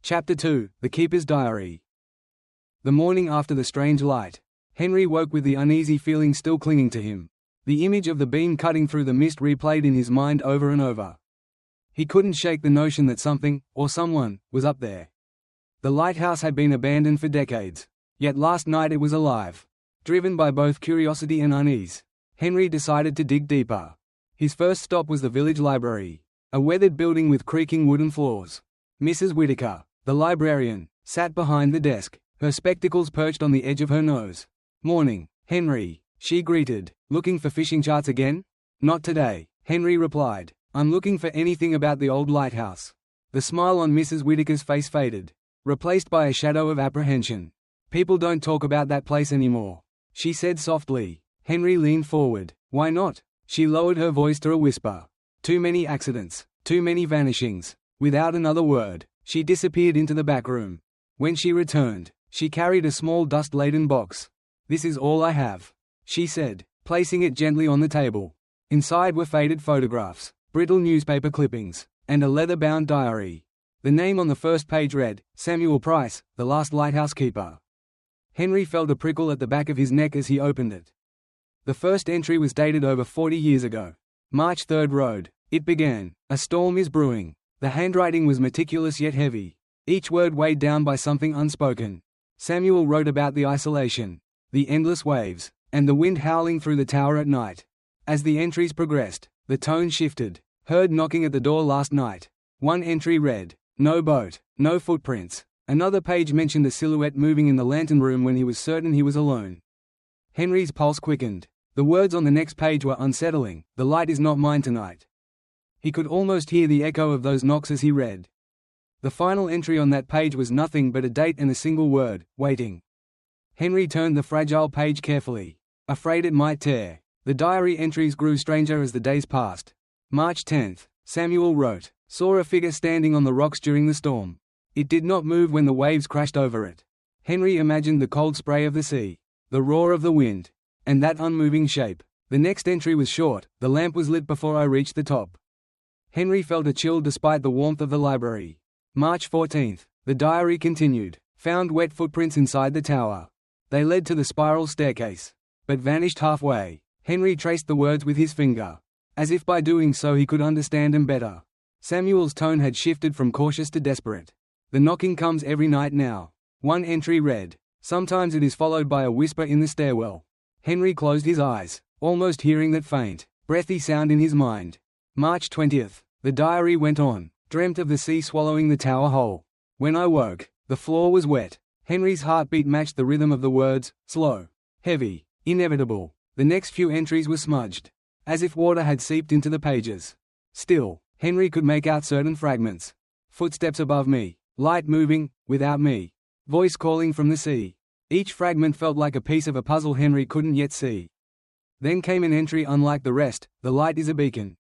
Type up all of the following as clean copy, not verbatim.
Chapter 2: The Keeper's Diary. The morning after the strange light, Henry woke with the uneasy feeling still clinging to him. The image of the beam cutting through the mist replayed in his mind over and over. He couldn't shake the notion that something, or someone, was up there. The lighthouse had been abandoned for decades, yet last night it was alive. Driven by both curiosity and unease, Henry decided to dig deeper. His first stop was the village library, a weathered building with creaking wooden floors. Mrs. Whittaker, the librarian, sat behind the desk, her spectacles perched on the edge of her nose. "Morning, Henry," she greeted. "Looking for fishing charts again?" "Not today," Henry replied. "I'm looking for anything about the old lighthouse." The smile on Mrs. Whittaker's face faded, replaced by a shadow of apprehension. "People don't talk about that place anymore," she said softly. Henry leaned forward. "Why not?" She lowered her voice to a whisper. "Too many accidents, too many vanishings." Without another word, she disappeared into the back room. When she returned, she carried a small dust-laden box. "This is all I have," she said, placing it gently on the table. Inside were faded photographs, brittle newspaper clippings, and a leather-bound diary. The name on the first page read, "Samuel Price, the last lighthouse keeper." Henry felt a prickle at the back of his neck as he opened it. The first entry was dated over 40 years ago. March 3rd Road. It began, "A storm is brewing." The handwriting was meticulous yet heavy, each word weighed down by something unspoken. Samuel wrote about the isolation, the endless waves, and the wind howling through the tower at night. As the entries progressed, the tone shifted. "Heard knocking at the door last night." One entry read, "No boat, no footprints." Another page mentioned a silhouette moving in the lantern room when he was certain he was alone. Henry's pulse quickened. The words on the next page were unsettling. "The light is not mine tonight." He could almost hear the echo of those knocks as he read. The final entry on that page was nothing but a date and a single word, "Waiting." Henry turned the fragile page carefully, afraid it might tear. The diary entries grew stranger as the days passed. March 10th, Samuel wrote, "Saw a figure standing on the rocks during the storm. It did not move when the waves crashed over it." Henry imagined the cold spray of the sea, the roar of the wind, and that unmoving shape. The next entry was short, "The lamp was lit before I reached the top." Henry felt a chill despite the warmth of the library. March 14th, the diary continued, "Found wet footprints inside the tower. They led to the spiral staircase, but vanished halfway." Henry traced the words with his finger, as if by doing so he could understand them better. Samuel's tone had shifted from cautious to desperate. "The knocking comes every night now." One entry read, "Sometimes it is followed by a whisper in the stairwell." Henry closed his eyes, almost hearing that faint, breathy sound in his mind. March 20th, the diary went on, "Dreamt of the sea swallowing the tower whole. When I woke, the floor was wet." Henry's heartbeat matched the rhythm of the words, slow, heavy, inevitable. The next few entries were smudged, as if water had seeped into the pages. Still, Henry could make out certain fragments. "Footsteps above me, light moving, without me. Voice calling from the sea." Each fragment felt like a piece of a puzzle Henry couldn't yet see. Then came an entry unlike the rest, "The light is a beacon.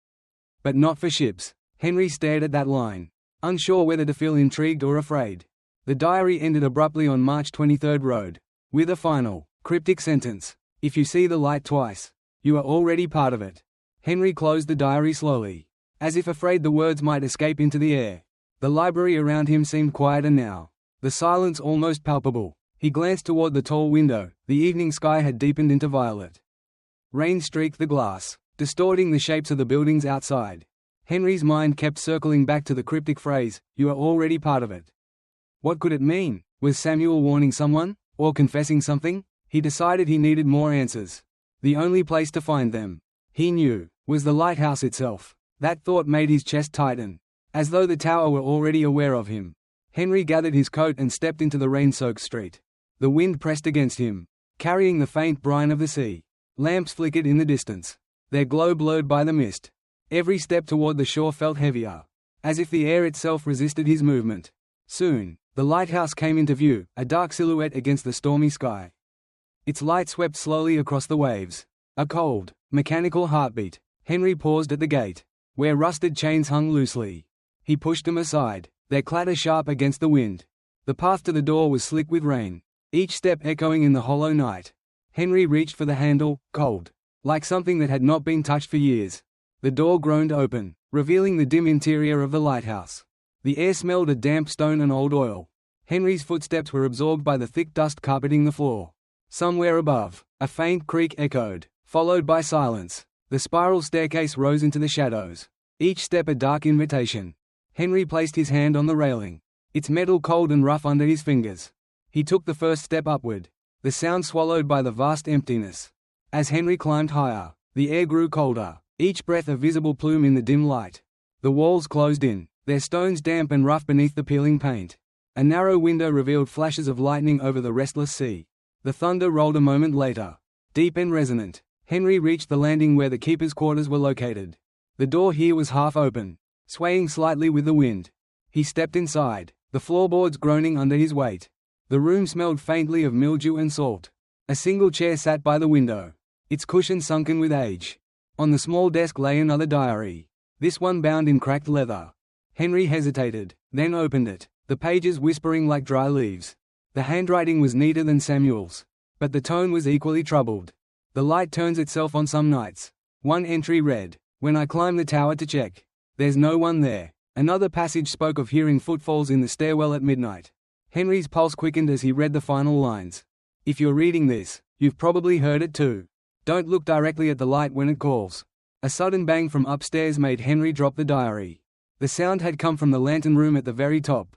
But not for ships." Henry stared at that line, unsure whether to feel intrigued or afraid. The diary ended abruptly on March 23rd Road, with a final, cryptic sentence, "If you see the light twice, you are already part of it." Henry closed the diary slowly, as if afraid the words might escape into the air. The library around him seemed quieter now, the silence almost palpable. He glanced toward the tall window. The evening sky had deepened into violet. Rain streaked the glass, distorting the shapes of the buildings outside. Henry's mind kept circling back to the cryptic phrase, "You are already part of it." What could it mean? Was Samuel warning someone, or confessing something? He decided he needed more answers. The only place to find them, he knew, was the lighthouse itself. That thought made his chest tighten, as though the tower were already aware of him. Henry gathered his coat and stepped into the rain-soaked street. The wind pressed against him, carrying the faint brine of the sea. Lamps flickered in the distance, their glow blurred by the mist. Every step toward the shore felt heavier, as if the air itself resisted his movement. Soon, the lighthouse came into view, a dark silhouette against the stormy sky. Its light swept slowly across the waves. A cold, mechanical heartbeat. Henry paused at the gate, where rusted chains hung loosely. He pushed them aside, their clatter sharp against the wind. The path to the door was slick with rain, each step echoing in the hollow night. Henry reached for the handle, cold, like something that had not been touched for years. The door groaned open, revealing the dim interior of the lighthouse. The air smelled of damp stone and old oil. Henry's footsteps were absorbed by the thick dust carpeting the floor. Somewhere above, a faint creak echoed, followed by silence. The spiral staircase rose into the shadows, each step a dark invitation. Henry placed his hand on the railing, its metal cold and rough under his fingers. He took the first step upward, the sound swallowed by the vast emptiness. As Henry climbed higher, the air grew colder, each breath a visible plume in the dim light. The walls closed in, their stones damp and rough beneath the peeling paint. A narrow window revealed flashes of lightning over the restless sea. The thunder rolled a moment later, deep and resonant. Henry reached the landing where the keeper's quarters were located. The door here was half open, swaying slightly with the wind. He stepped inside, the floorboards groaning under his weight. The room smelled faintly of mildew and salt. A single chair sat by the window, its cushion sunken with age. On the small desk lay another diary, this one bound in cracked leather. Henry hesitated, then opened it, the pages whispering like dry leaves. The handwriting was neater than Samuel's, but the tone was equally troubled. The light turns itself on some nights. One entry read, "When I climb the tower to check, there's no one there." Another passage spoke of hearing footfalls in the stairwell at midnight. Henry's pulse quickened as he read the final lines. If you're reading this, you've probably heard it too. Don't look directly at the light when it calls. A sudden bang from upstairs made Henry drop the diary. The sound had come from the lantern room at the very top.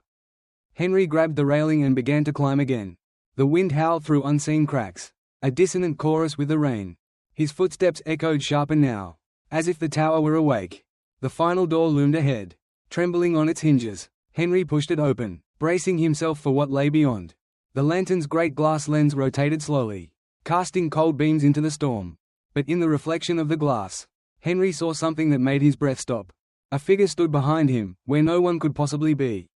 Henry grabbed the railing and began to climb again. The wind howled through unseen cracks, a dissonant chorus with the rain. His footsteps echoed sharper now, as if the tower were awake. The final door loomed ahead, trembling on its hinges. Henry pushed it open, bracing himself for what lay beyond. The lantern's great glass lens rotated slowly, casting cold beams into the storm. But in the reflection of the glass, Henry saw something that made his breath stop. A figure stood behind him, where no one could possibly be.